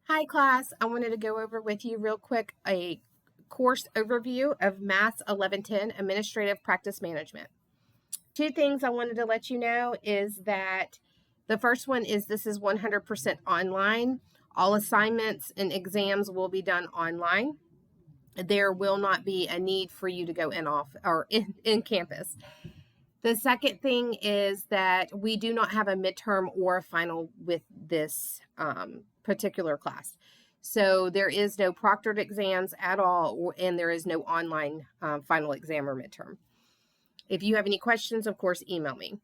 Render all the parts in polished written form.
Hi class, I wanted to go over with you real quick a course overview of MAST1110 Administrative Practice Management. Two things I wanted to let you know is that the first one is this is 100% online. All assignments and exams will be done online. There will not be a need for you to go in campus. The second thing is that we do not have a midterm or a final with this particular class. So there is no proctored exams at all, and there is no online final exam or midterm. If you have any questions, of course, email me.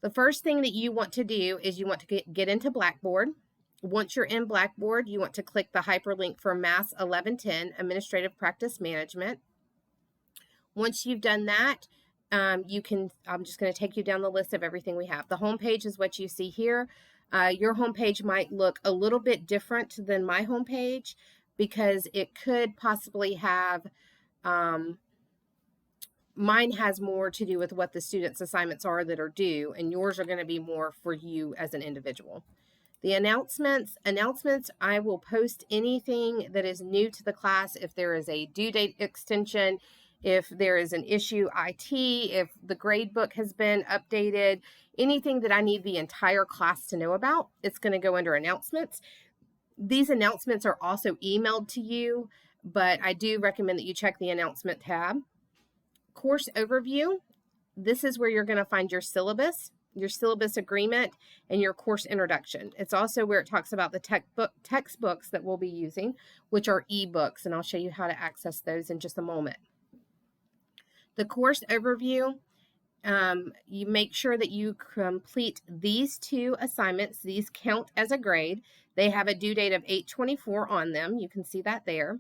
The first thing that you want to do is you want to get into Blackboard. Once you're in Blackboard, you want to click the hyperlink for MAST1110 Administrative Practice Management. Once you've done that, I'm just going to take you down the list of everything we have. The home page is what you see here. Your home page might look a little bit different than my home page because it could possibly have, mine has more to do with what the students' assignments are that are due, and yours are going to be more for you as an individual. The announcements, I will post anything that is new to the class. If there is a due date extension, if there is an issue IT, if the grade book has been updated, anything that I need the entire class to know about, it's going to go under announcements. These announcements are also emailed to you, but I do recommend that you check the announcement tab. Course overview, this is where you're going to find your syllabus agreement, and your course introduction. It's also where it talks about the textbooks that we'll be using, which are ebooks, and I'll show you how to access those in just a moment. The course overview, you make sure that you complete these two assignments. These count as a grade. They have a due date of 8/24 on them. You can see that there.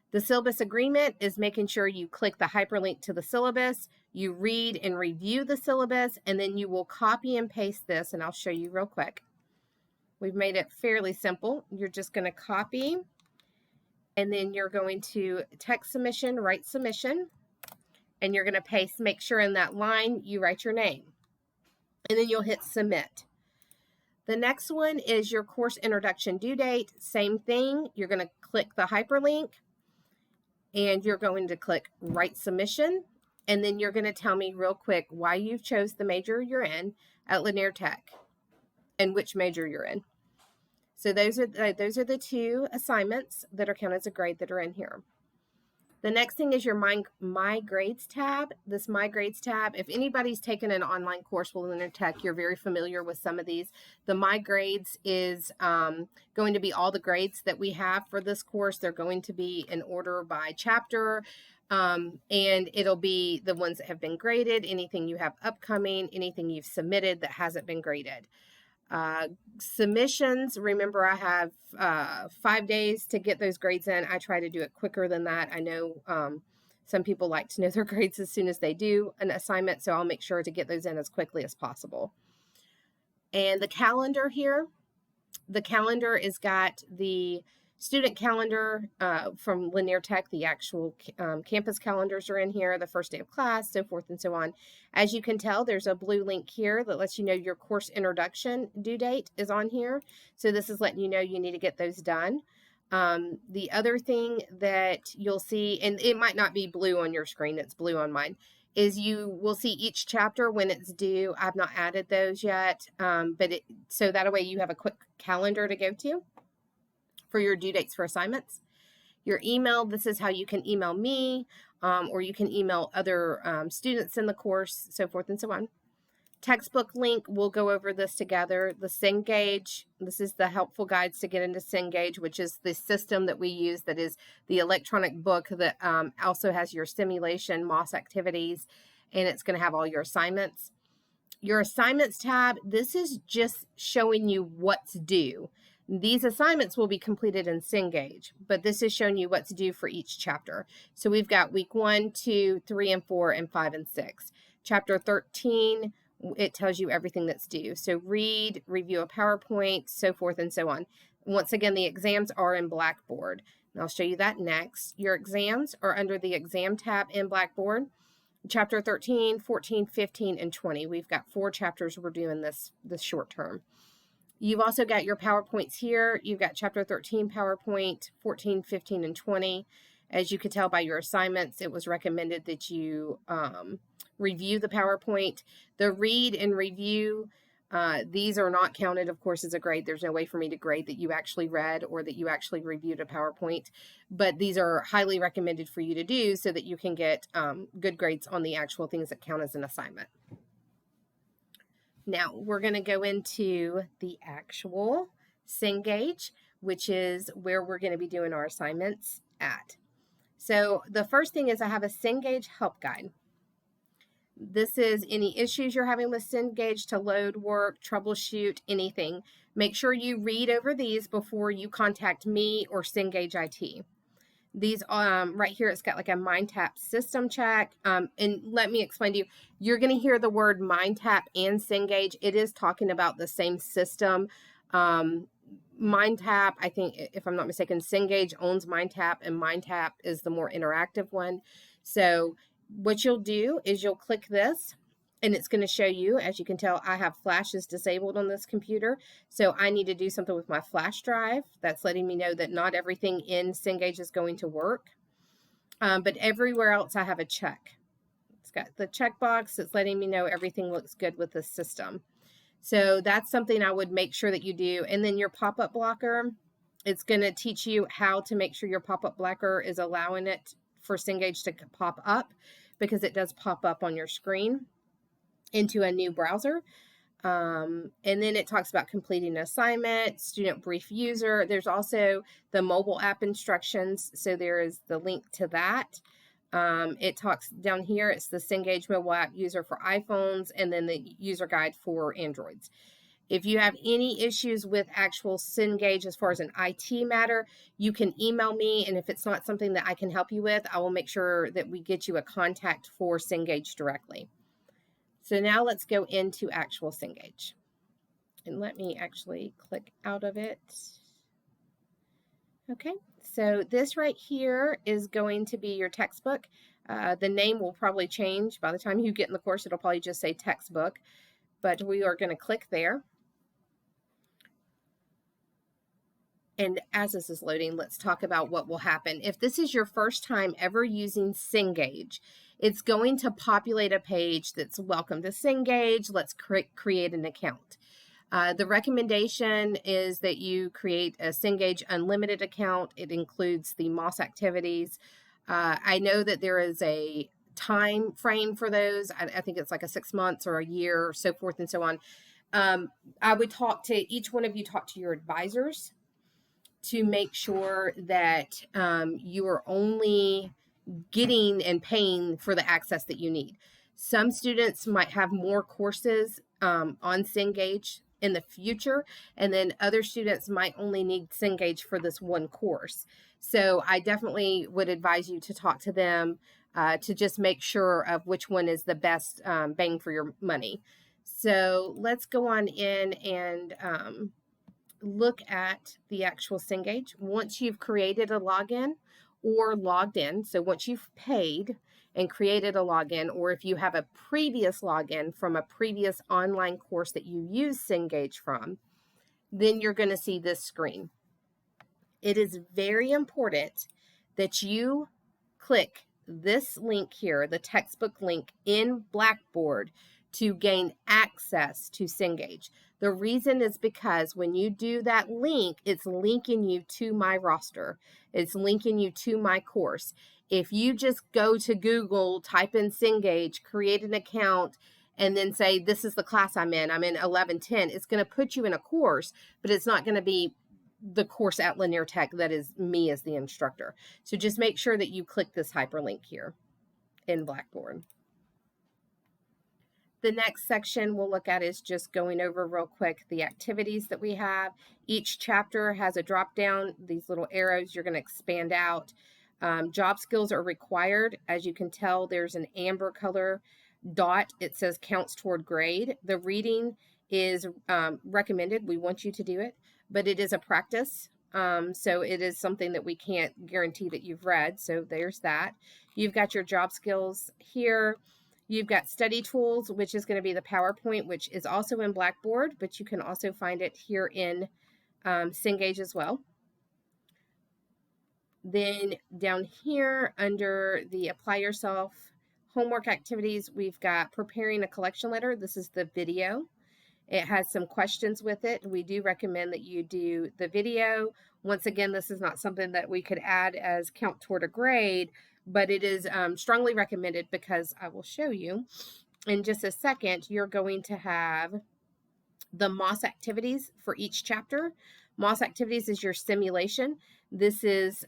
The syllabus agreement is making sure you click the hyperlink to the syllabus, you read and review the syllabus, and then you will copy and paste this, and I'll show you real quick. We've made it fairly simple. You're just going to copy, and then you're going to text submission, write submission, and you're going to paste, make sure in that line you write your name, and then you'll hit submit. The next one is your course introduction due date. Same thing. You're going to click the hyperlink, and you're going to click write submission, and then you're going to tell me real quick why you chose the major you're in at Lanier Tech and which major you're in. So those are the two assignments that are counted as a grade that are in here. The next thing is your My Grades tab. This My Grades tab, if anybody's taken an online course with Lanier Tech, you're very familiar with some of these. The My Grades is going to be all the grades that we have for this course. They're going to be in order by chapter, and it'll be the ones that have been graded, anything you have upcoming, anything you've submitted that hasn't been graded. Submissions, remember I have 5 days to get those grades in. I try to do it quicker than that. I know some people like to know their grades as soon as they do an assignment, so I'll make sure to get those in as quickly as possible. And the calendar here, the calendar is got the student calendar from Lanier Tech. The actual campus calendars are in here, the first day of class, so forth and so on. As you can tell, there's a blue link here that lets you know your course introduction due date is on here. So this is letting you know you need to get those done. The other thing that you'll see, and it might not be blue on your screen, it's blue on mine, is you will see each chapter when it's due. I've not added those yet, so that way you have a quick calendar to go to for your due dates for assignments. Your email, this is how you can email me, or you can email other students in the course, so forth and so on. Textbook link, we'll go over this together. The Cengage, this is the helpful guides to get into Cengage, which is the system that we use that is the electronic book that also has your simulation MAST activities, and it's going to have all your assignments. Your assignments tab, this is just showing you what's due. These assignments will be completed in Cengage, but this is showing you what's due for each chapter. So we've got week 1, 2, 3, and 4, and 5, and 6. Chapter 13, it tells you everything that's due. So read, review a PowerPoint, so forth and so on. Once again, the exams are in Blackboard, and I'll show you that next. Your exams are under the exam tab in Blackboard. Chapter 13, 14, 15, and 20. We've got 4 chapters we're doing this short term. You've also got your PowerPoints here. You've got Chapter 13 PowerPoint, 14, 15, and 20. As you could tell by your assignments, it was recommended that you review the PowerPoint. The read and review, these are not counted, of course, as a grade. There's no way for me to grade that you actually read or that you actually reviewed a PowerPoint, but these are highly recommended for you to do so that you can get good grades on the actual things that count as an assignment. Now we're going to go into the actual Cengage, which is where we're going to be doing our assignments at. So the first thing is I have a Cengage help guide. This is any issues you're having with Cengage to load work, troubleshoot, anything. Make sure you read over these before you contact me or Cengage IT. These right here, it's got like a MindTap system check. And let me explain to you, you're going to hear the word MindTap and Cengage. It is talking about the same system. MindTap, I think, if I'm not mistaken, Cengage owns MindTap, and MindTap is the more interactive one. So what you'll do is you'll click this, and it's going to show you, as you can tell, I have flashes disabled on this computer. So I need to do something with my flash drive. That's letting me know that not everything in Cengage is going to work. But everywhere else I have a check. It's got the checkbox. It's letting me know everything looks good with the system. So that's something I would make sure that you do. And then your pop-up blocker, it's going to teach you how to make sure your pop-up blocker is allowing it for Cengage to pop up, because it does pop up on your screen into a new browser. And then it talks about completing an assignment, student brief user. There's also the mobile app instructions. So there is the link to that. It talks down here, it's the Cengage mobile app user for iPhones, and then the user guide for Androids. If you have any issues with actual Cengage as far as an IT matter, you can email me, and if it's not something that I can help you with, I will make sure that we get you a contact for Cengage directly. So now let's go into actual Cengage. And let me actually click out of it. Okay, so this right here is going to be your textbook. The name will probably change. By the time you get in the course, it'll probably just say textbook. But we are going to click there. And as this is loading, let's talk about what will happen. If this is your first time ever using Cengage, it's going to populate a page that's welcome to Cengage. Let's create an account. The recommendation is that you create a Cengage Unlimited account. It includes the MAST activities. I know that there is a time frame for those. I think it's like a 6 months or a year, or so forth and so on. I would talk to each one of you, talk to your advisors to make sure that you are only getting and paying for the access that you need. Some students might have more courses on Cengage in the future, and then other students might only need Cengage for this one course. So I definitely would advise you to talk to them to just make sure of which one is the best bang for your money. So let's go on in and look at the actual Cengage. Once you've created a login or logged in, so once you've paid and created a login, or if you have a previous login from a previous online course that you use Cengage from, then you're going to see this screen. It is very important that you click this link here, the textbook link in Blackboard, to gain access to Cengage. The reason is because when you do that link, it's linking you to my roster. It's linking you to my course. If you just go to Google, type in Cengage, create an account, and then say, this is the class I'm in 1110, it's going to put you in a course, but it's not going to be the course at Linear Tech that is me as the instructor. So just make sure that you click this hyperlink here in Blackboard. The next section we'll look at is just going over real quick the activities that we have. Each chapter has a drop down, these little arrows you're going to expand out. Job skills are required. As you can tell, there's an amber color dot. It says counts toward grade. The reading is recommended. We want you to do it, but it is a practice. So it is something that we can't guarantee that you've read. So there's that. You've got your job skills here. You've got study tools, which is going to be the PowerPoint, which is also in Blackboard, but you can also find it here in Cengage as well. Then down here under the Apply Yourself homework activities, we've got preparing a collection letter. This is the video. It has some questions with it. We do recommend that you do the video. Once again, this is not something that we could add as count toward a grade, but it is strongly recommended because I will show you in just a second. You're going to have the MAST activities for each chapter. MAST activities is your simulation. This is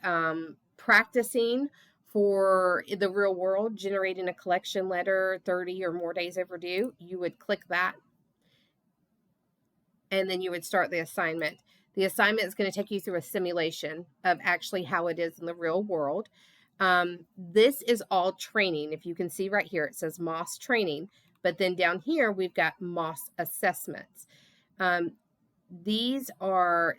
practicing for the real world, generating a collection letter 30 or more days overdue. You would click that, and then you would start the assignment. The assignment is going to take you through a simulation of actually how it is in the real world. This is all training. If you can see right here, it says MAST training, but then down here, we've got MAST assessments. These are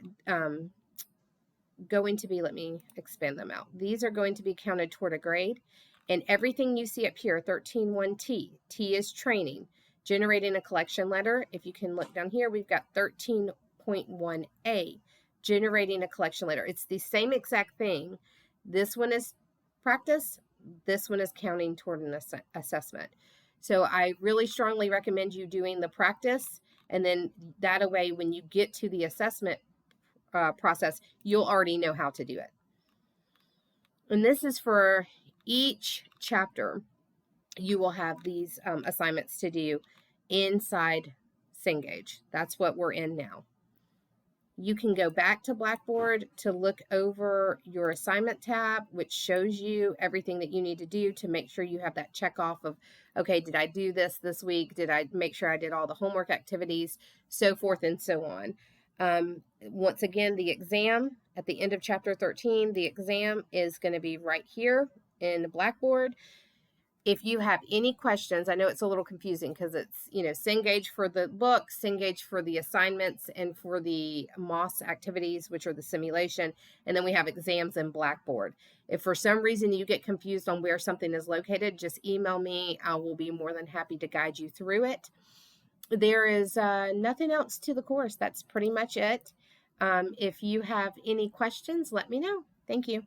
going to be, let me expand them out. These are going to be counted toward a grade, and everything you see up here, 13.1T, T is training. Generating a collection letter, if you can look down here, we've got 13.1A, generating a collection letter. It's the same exact thing. This one is practice, this one is counting toward an assessment. So I really strongly recommend you doing the practice, and then that way when you get to the assessment process, you'll already know how to do it. And this is for each chapter. You will have these assignments to do inside Cengage. That's what we're in now. You can go back to Blackboard to look over your assignment tab, which shows you everything that you need to do to make sure you have that check off of, okay, did I do this week? Did I make sure I did all the homework activities, so forth and so on. Once again, the exam at the end of chapter 13, the exam is going to be right here in the Blackboard. If you have any questions, I know it's a little confusing because it's, Cengage for the book, Cengage for the assignments, and for the MAST activities, which are the simulation, and then we have exams in Blackboard. If for some reason you get confused on where something is located, just email me. I will be more than happy to guide you through it. There is nothing else to the course. That's pretty much it. If you have any questions, let me know. Thank you.